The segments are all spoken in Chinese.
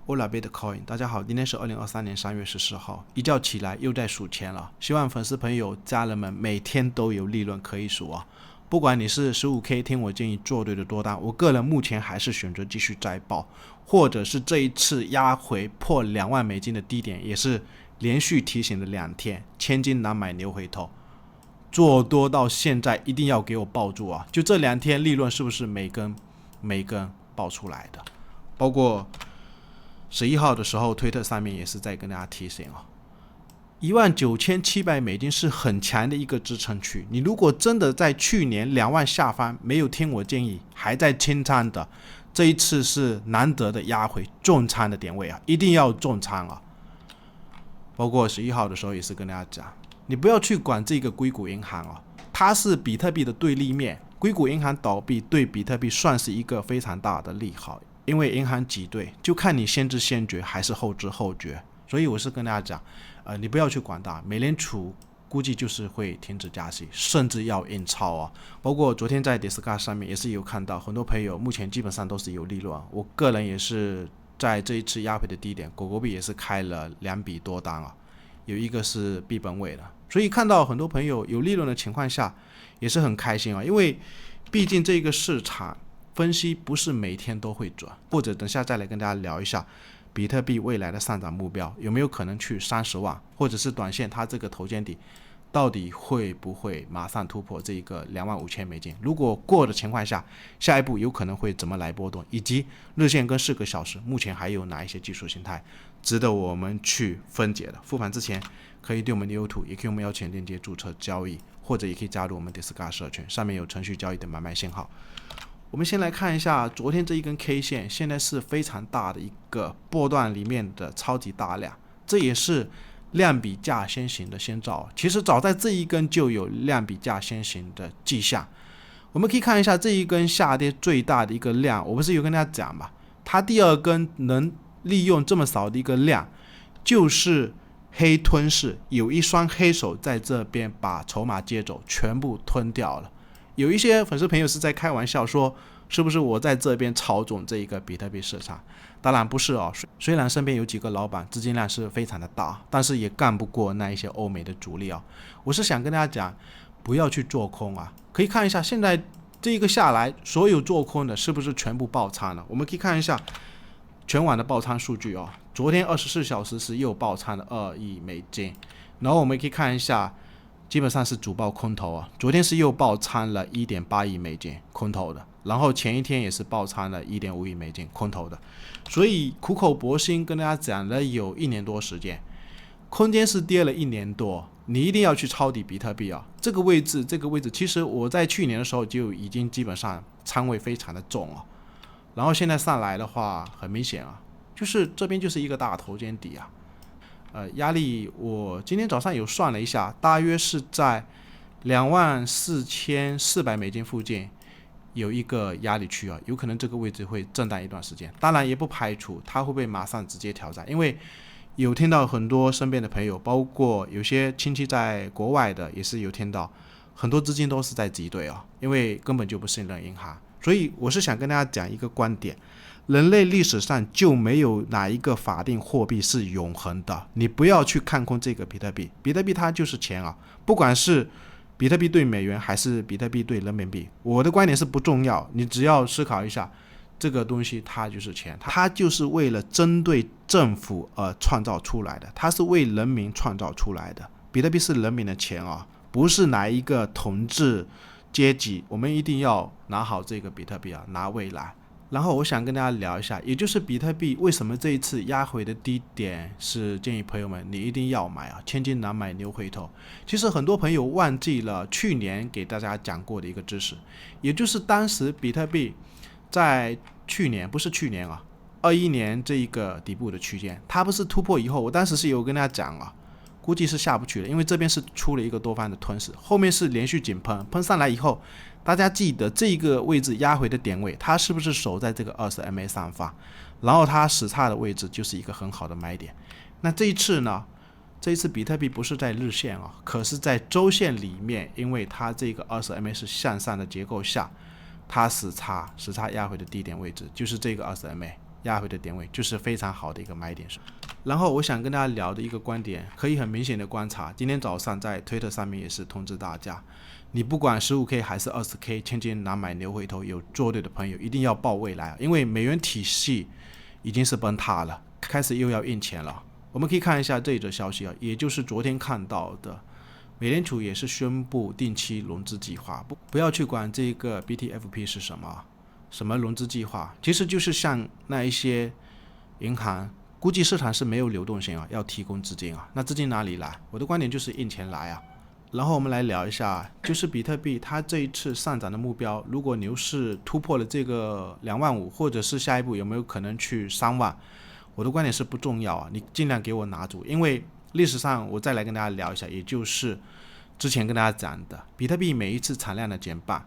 Hola Bitcoin， 大家好，今天是2023年3月14号，一觉起来又在数钱了。希望粉丝朋友、家人们每天都有利润可以数啊！不管你是 15K 听我建议做对的多单，我个人目前还是选择继续再报，或者是这一次压回破2万美金的低点，也是连续提醒了2天，千金难买牛回头。做多到现在一定要给我抱住啊！就这2天利润是不是每根爆出来的？包括11号的时候，推特上面也是在跟大家提醒啊，19700美金是很强的一个支撑区。你如果真的在去年2万下方没有听我建议，还在清仓的，这一次是难得的压回重仓的点位啊，一定要重仓啊！包括11号的时候也是跟大家讲，你不要去管这个硅谷银行啊，它是比特币的对立面，硅谷银行倒闭对比特币算是一个非常大的利好。因为银行挤兑，就看你先知先觉还是后知后觉，所以我是跟大家讲，你不要去管它，美联储估计就是会停止加息，甚至要印钞啊。包括昨天在 Discord 上面也是有看到，很多朋友目前基本上都是有利润，我个人也是在这一次压回的低点，狗狗币也是开了2笔多单啊，有一个是币本位的，所以看到很多朋友有利润的情况下，也是很开心啊，因为毕竟这个市场分析不是每天都会准，或者等下再来跟大家聊一下比特币未来的上涨目标有没有可能去30万，或者是短线它这个头肩底到底会不会马上突破这个25000美金，如果过的情况下，下一步有可能会怎么来波动，以及日线跟4个小时目前还有哪一些技术形态值得我们去分解的。复盘之前可以对我们的 YouTube 也可以我们邀请链接注册交易，或者也可以加入我们 Discord 社群，上面有程序交易的买卖信号。我们先来看一下昨天这一根 K 线，现在是非常大的一个波段里面的超级大量，这也是量比价先行的先兆。其实早在这一根就有量比价先行的迹象。我们可以看一下这一根下跌最大的一个量，我不是有跟大家讲嘛，它第2根能利用这么少的一个量，就是黑吞噬，有一双黑手在这边把筹码接走，全部吞掉了。有一些粉丝朋友是在开玩笑说，是不是我在这边操纵这一个比特币市场？当然不是哦，虽然身边有几个老板资金量是非常的大，但是也干不过那一些欧美的主力啊。我是想跟大家讲，不要去做空啊。可以看一下现在这一个下来，所有做空的是不是全部爆仓了？我们可以看一下全网的爆仓数据哦。昨天24小时是又爆仓了2亿美金，然后我们可以看一下。基本上是主爆空头啊，昨天是又爆仓了 1.8 亿美金空头的，然后前一天也是爆仓了 1.5 亿美金空头的，所以苦口婆心跟大家讲了有1年多时间，空间是跌了1年多，你一定要去抄底比特币啊！这个位置，其实我在去年的时候就已经基本上仓位非常的重啊，然后现在上来的话，很明显啊，就是这边就是一个大头肩底啊。压力我今天早上有算了一下，大约是在24400美金附近有一个压力区啊，有可能这个位置会震荡一段时间，当然也不排除它会不会马上直接挑战，因为有听到很多身边的朋友，包括有些亲戚在国外的，也是有听到很多资金都是在挤兑啊，因为根本就不信任银行，所以我是想跟大家讲一个观点。人类历史上就没有哪一个法定货币是永恒的，你不要去看空这个比特币，比特币它就是钱啊，不管是比特币对美元还是比特币对人民币，我的观点是不重要，你只要思考一下，这个东西它就是钱，它就是为了针对政府而创造出来的，它是为人民创造出来的，比特币是人民的钱啊，不是哪一个统治阶级，我们一定要拿好这个比特币啊，拿未来。然后我想跟大家聊一下，也就是比特币为什么这一次压回的低点是建议朋友们你一定要买啊，千金难买牛回头。其实很多朋友忘记了去年给大家讲过的一个知识，也就是当时比特币在去年，不是去年啊，21年这一个底部的区间，它不是突破以后，我当时是有跟大家讲啊，估计是下不去了，因为这边是出了一个多方的吞噬，后面是连续井喷上来以后，大家记得这个位置压回的点位，它是不是守在这个20MA 上方，然后它死叉的位置就是一个很好的买点。那这一次呢，这一次比特币不是在日线啊，可是在周线里面，因为它这个20MA 是向上的结构下，它死叉压回的低点位置就是这个20MA，压回的点位，就是非常好的一个买点。然后我想跟大家聊的一个观点，可以很明显的观察，今天早上在推特上面也是通知大家，你不管 15K 还是 20K 千金难买牛回头，有做对的朋友一定要抱未来，因为美元体系已经是崩塌了，开始又要印钱了。我们可以看一下这一则消息也就是昨天看到的，美联储也是宣布定期融资计划，不要去管这个 BTFP 是什么融资计划，其实就是像那一些银行，估计市场是没有流动性要提供资金那资金哪里来？我的观点就是印钱来然后我们来聊一下，就是比特币它这一次上涨的目标，如果牛市突破了这个2万5，或者是下一步有没有可能去3万？我的观点是不重要你尽量给我拿住，因为历史上我再来跟大家聊一下，也就是之前跟大家讲的，比特币每一次产量的减半，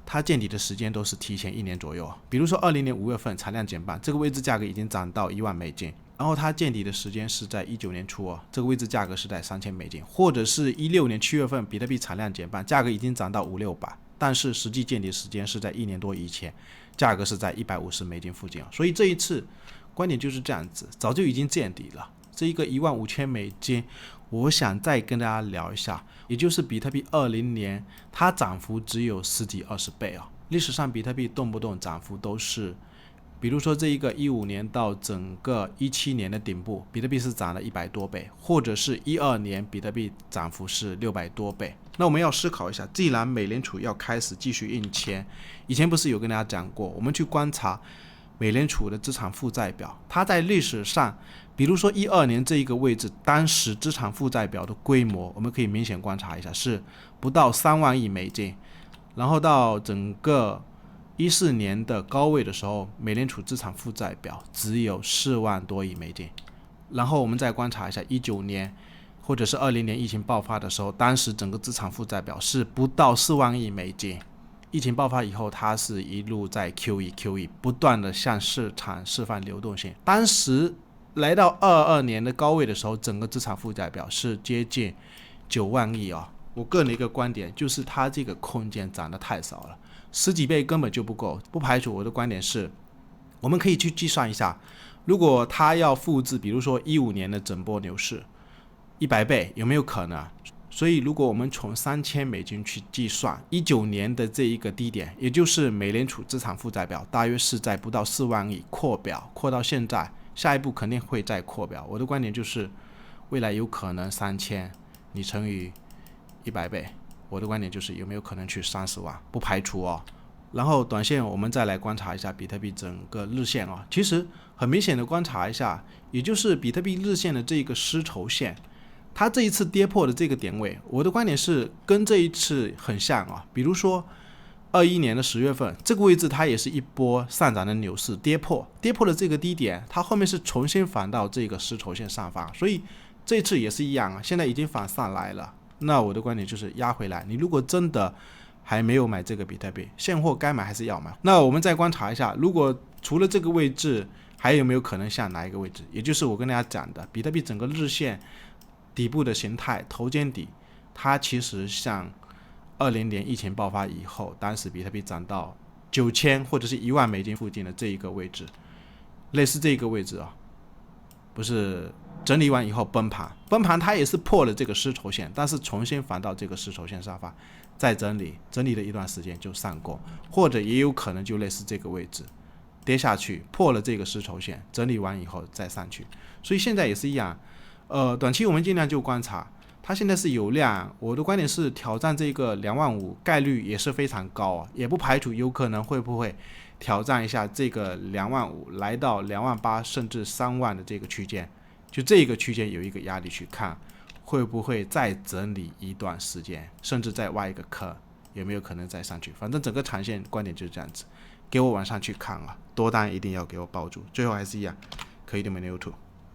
它见底的时间都是提前1年左右。比如说20年5月份产量减半，这个位置价格已经涨到1万美金，然后它见底的时间是在19年初这个位置价格是在3000美金，或者是16年7月份比特币产量减半，价格已经涨到500-600，但是实际见底时间是在1年多以前，价格是在150美金附近所以这一次观点就是这样子，早就已经见底了。这一个15000美金，我想再跟大家聊一下，也就是比特币20年它涨幅只有10几20倍历史上比特币动不动涨幅都是，比如说这一个15年到整个17年的顶部，比特币是涨了100多倍，或者是12年比特币涨幅是600多倍。那我们要思考一下，既然美联储要开始继续印钱，以前不是有跟大家讲过，我们去观察美联储的资产负债表，它在历史上，比如说12年这一个位置，当时资产负债表的规模，我们可以明显观察一下，是不到3万亿美金。然后到整个14年的高位的时候，美联储资产负债表只有4万多亿美金。然后我们再观察一下19年或者是20年疫情爆发的时候，当时整个资产负债表是不到4万亿美金。疫情爆发以后，它是一路在 QE 不断的向市场释放流动性。当时来到22年的高位的时候，整个资产负债表是接近9万亿我个人的一个观点就是它这个空间涨得太少了，10几倍根本就不够。不排除我的观点是，我们可以去计算一下，如果它要复制比如说15年的整波牛市100倍，有没有可能所以如果我们从3000美金去计算19年的这一个低点，也就是美联储资产负债表大约是在不到4万亿扩表，扩到现在，下一步肯定会再扩表。我的观点就是未来有可能3000你乘以100倍，我的观点就是有没有可能去30万，不排除然后短线我们再来观察一下比特币整个日线其实很明显的观察一下，也就是比特币日线的这个丝绸线，它这一次跌破的这个点位，我的观点是跟这一次很像比如说21年的10月份，这个位置它也是一波上涨的牛市，跌破了这个低点，它后面是重新反到这个丝绸线上方，所以这次也是一样现在已经反上来了。那我的观点就是压回来，你如果真的还没有买这个比特币，现货该买还是要买。那我们再观察一下，如果除了这个位置，还有没有可能向哪一个位置？也就是我跟大家讲的，比特币整个日线底部的形态头肩底，它其实像20年疫情爆发以后，当时比特币涨到9000或者是1万美金附近的这一个位置，类似这个位置不是整理完以后崩盘它也是破了这个丝绸线，但是重新反到这个丝绸线上方，再整理了一段时间就上攻，或者也有可能就类似这个位置跌下去，破了这个丝绸线，整理完以后再上去。所以现在也是一样，短期我们尽量就观察，它现在是有量，我的观点是挑战这个2万5概率也是非常高也不排除有可能会不会挑战一下这个2万5，来到2万8甚至3万的这个区间，就这个区间有一个压力去看会不会再整理一段时间，甚至再挖一个坑，有没有可能再上去。反正整个长线观点就是这样子，给我往上去看多单一定要给我抱住。最后还是一样，可以的没有图。